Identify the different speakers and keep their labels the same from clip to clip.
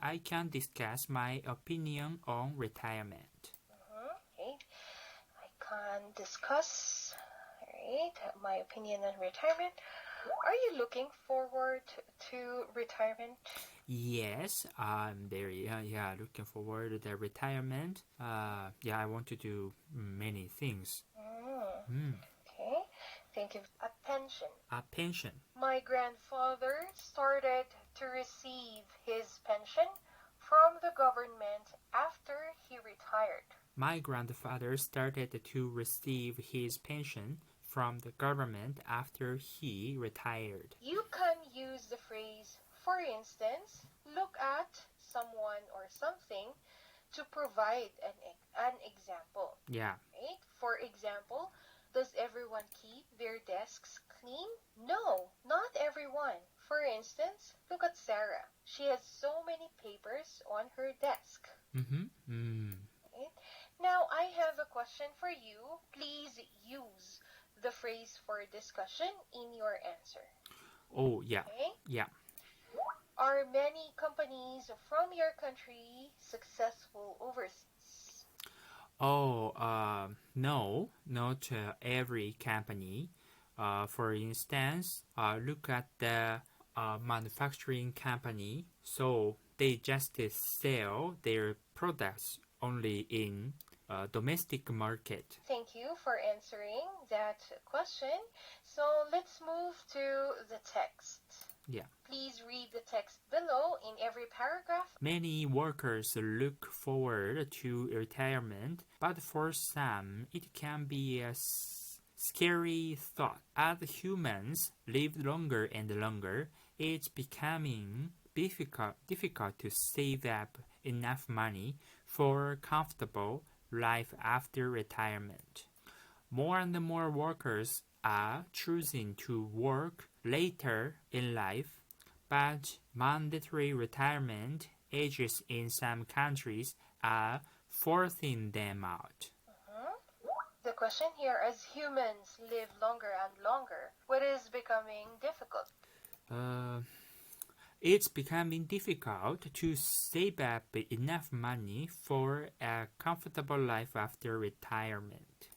Speaker 1: I can discuss my opinion on retirement.
Speaker 2: Okay. I can discuss, my opinion on retirement. Are you looking forward to retirement?
Speaker 1: Yes, I'm very looking forward to the retirement. I want to do many things.
Speaker 2: Okay. Thank you. A pension.
Speaker 1: A pension.
Speaker 2: My grandfather started to receive his pension from the government after he retired.
Speaker 1: My grandfather started to receive his pension from the government after he retired.
Speaker 2: You can use the phrase, for instance, look at someone or something to provide an example.
Speaker 1: Yeah.
Speaker 2: Right? For example, does everyone keep their desks clean? No, not everyone. For instance, look at Sarah. She has so many papers on her desk. Right? Now, I have a question for you. Please use the phrase for discussion in your answer.
Speaker 1: Oh, yeah.
Speaker 2: Okay?
Speaker 1: Yeah.
Speaker 2: Are many companies from your country successful overseas?
Speaker 1: No, not every company. For instance, look at the manufacturing company. So they just sell their products only in domestic market.
Speaker 2: Thank you for answering that question. So let's move to the text.
Speaker 1: Yeah.
Speaker 2: Please read the text below in every paragraph.
Speaker 1: Many workers look forward to retirement, but for some, it can be a scary thought. As humans live longer and longer, it's becoming difficult to save up enough money for a comfortable life after retirement. More and more workers are choosing to work later in life, but mandatory retirement ages in some countries are forcing them out.
Speaker 2: The question here, as humans live longer and longer, what is becoming difficult?
Speaker 1: It's becoming difficult to save up enough money for a comfortable life after retirement.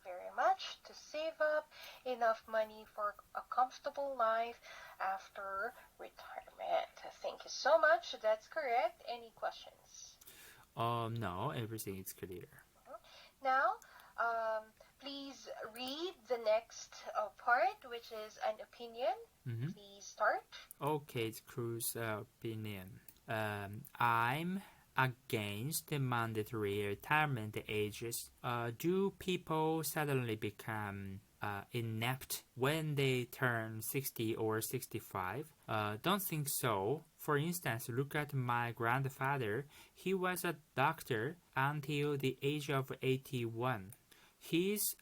Speaker 2: Very much. To save up enough money for a comfortable life after retirement. Thank you so much. That's correct. Any questions?
Speaker 1: No, everything is clear.
Speaker 2: Now, please read the next part, which is an opinion. Please start.
Speaker 1: Okay, it's Cruz's opinion. I'm against the mandatory retirement ages. Do people suddenly become inept when they turn 60 or 65? Don't think so. For instance, look at my grandfather. He was a doctor until the age of 81. His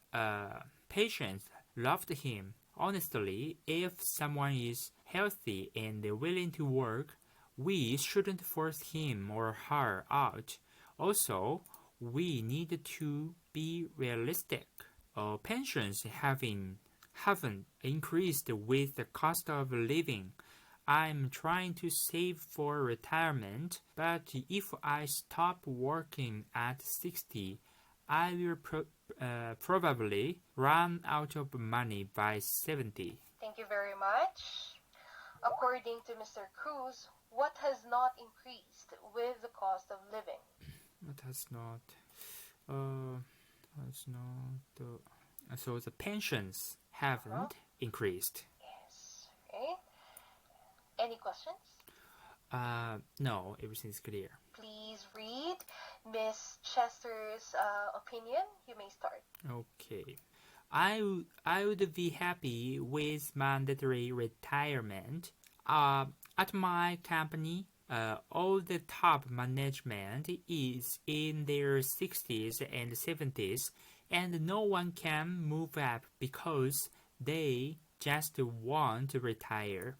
Speaker 1: patients loved him. Honestly, if someone is healthy and willing to work, we shouldn't force him or her out. Also, we need to be realistic. Pensions haven't increased with the cost of living. I'm trying to save for retirement, but if I stop working at 60, I will probably run out of money by 70.
Speaker 2: Thank you very much. According to Mr. Cruz, what has not increased with the cost of living?
Speaker 1: What has not? So the pensions haven't increased.
Speaker 2: Yes. Okay. Any questions?
Speaker 1: No, everything's clear.
Speaker 2: Please read Miss Chester's opinion. You may start.
Speaker 1: Okay. I would be happy with mandatory retirement. At my company, all the top management is in their 60s and 70s, and no one can move up because they just want to retire.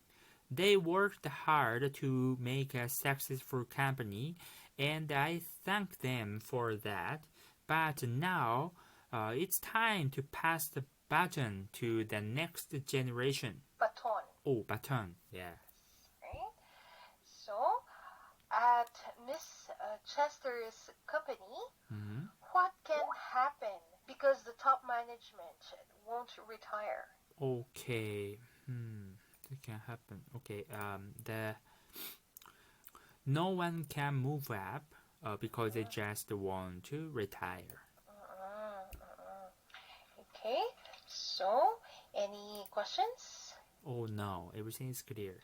Speaker 1: They worked hard to make a successful company, and I thank them for that. But now, it's time to pass the baton to the next generation.
Speaker 2: Baton.
Speaker 1: Oh, baton, yeah.
Speaker 2: Right? So, at Miss Chester's company, what can happen because the top management won't retire?
Speaker 1: Okay. That can happen. Okay. No one can move up because they just want to retire.
Speaker 2: Okay. So, any questions?
Speaker 1: Oh no, everything is clear.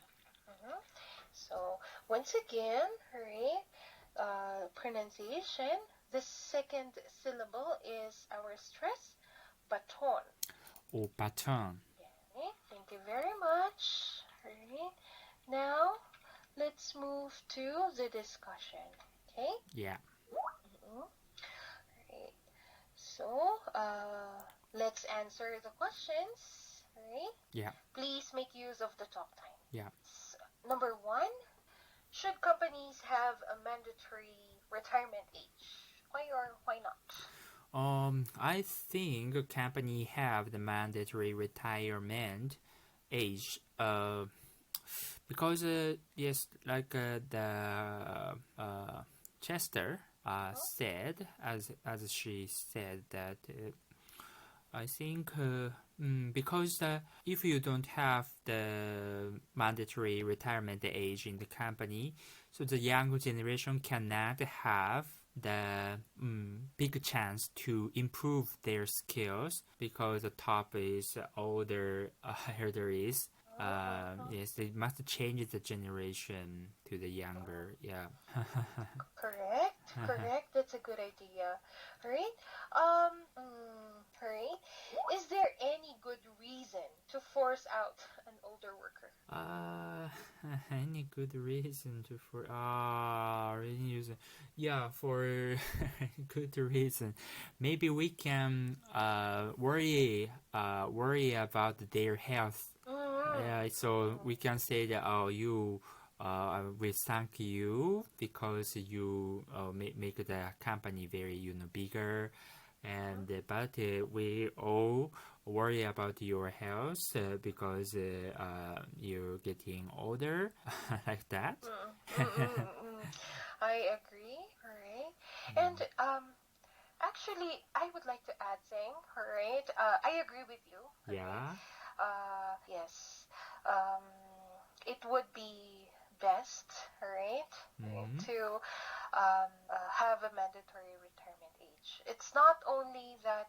Speaker 2: So, once again, right, pronunciation, the second syllable is our stress, baton.
Speaker 1: Oh, baton.
Speaker 2: Okay, thank you very much. Right. Now, let's move to the discussion. Okay?
Speaker 1: Yeah.
Speaker 2: Right. So, let's answer the questions. Right?
Speaker 1: Yeah.
Speaker 2: Please make use of the talk time.
Speaker 1: Yeah.
Speaker 2: Number 1, should companies have a mandatory retirement age? Why or why not?
Speaker 1: I think a company have the mandatory retirement age. Because yes, like the Chester said, as she said that I think because if you don't have the mandatory retirement age in the company, so the younger generation cannot have the big chance to improve their skills because the top is older, elderlies. Yes, they must change the generation to the younger. Yeah.
Speaker 2: Correct. That's a good idea. Right? Right. Is there any good reason to force out an older worker?
Speaker 1: Any good reason to for reason? Yeah, for good reason. Maybe we can worry about their health. Yeah, so we can say that we thank you because you make the company very bigger, and but we all worry about your health because you're getting older, like that.
Speaker 2: I agree. All right, and actually, I would like to add something. All right, I agree with you.
Speaker 1: Yeah.
Speaker 2: Yes. It would be best, right, to have a mandatory retirement age. It's not only that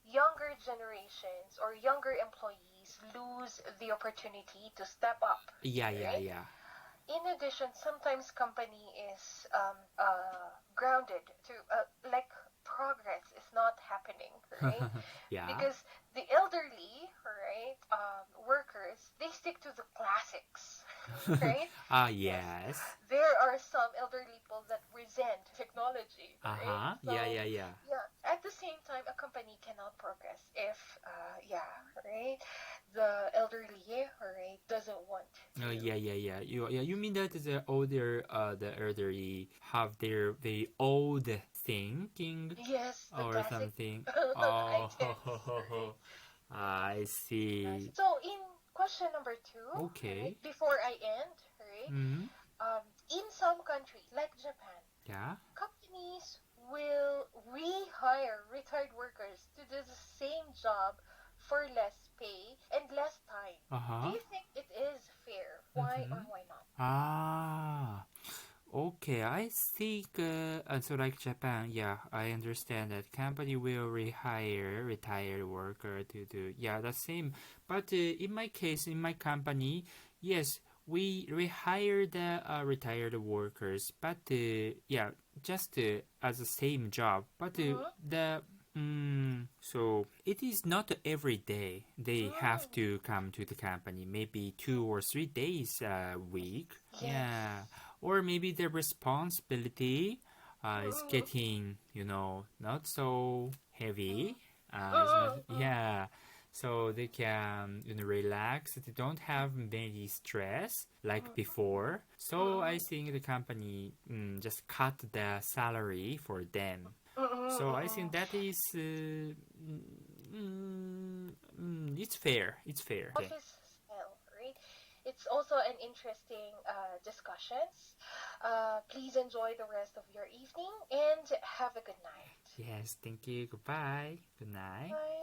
Speaker 2: younger generations or younger employees lose the opportunity to step up.
Speaker 1: Yeah.
Speaker 2: In addition, sometimes company is grounded to like progress is not happening, right?
Speaker 1: Yeah.
Speaker 2: Because the elderly, right, workers, they stick to the classics, right?
Speaker 1: Yes.
Speaker 2: There are some elderly people that resent technology, right? So,
Speaker 1: Yeah.
Speaker 2: At the same time, a company cannot progress if, right, the elderly, right, doesn't want to.
Speaker 1: Yeah. You mean that the elderly have their old thinking?
Speaker 2: Yes, the
Speaker 1: Or
Speaker 2: classic
Speaker 1: something.
Speaker 2: items.
Speaker 1: I see.
Speaker 2: So in question number 2,
Speaker 1: Okay.
Speaker 2: right, before I end, right, in some countries like Japan,
Speaker 1: Yeah.
Speaker 2: companies will rehire retired workers to do the same job for less pay and less time. Do you think it is fair? Why or why not?
Speaker 1: Okay, I think so like Japan, yeah, I understand that company will rehire retired worker to do the same. But in my case, in my company, yes, we rehire the retired workers, but just as the same job. But so it is not every day they have to come to the company. Maybe 2 or 3 days a week.
Speaker 2: Yes.
Speaker 1: Yeah. Or maybe the responsibility is getting, not so heavy. So they can relax. They don't have many stress like before. So I think the company just cut the salary for them. So I think that is it's fair. It's fair. Okay.
Speaker 2: Right? It's also an interesting discussions. Please enjoy the rest of your evening and have a good night.
Speaker 1: Yes, thank you. Goodbye. Good night.
Speaker 2: Bye.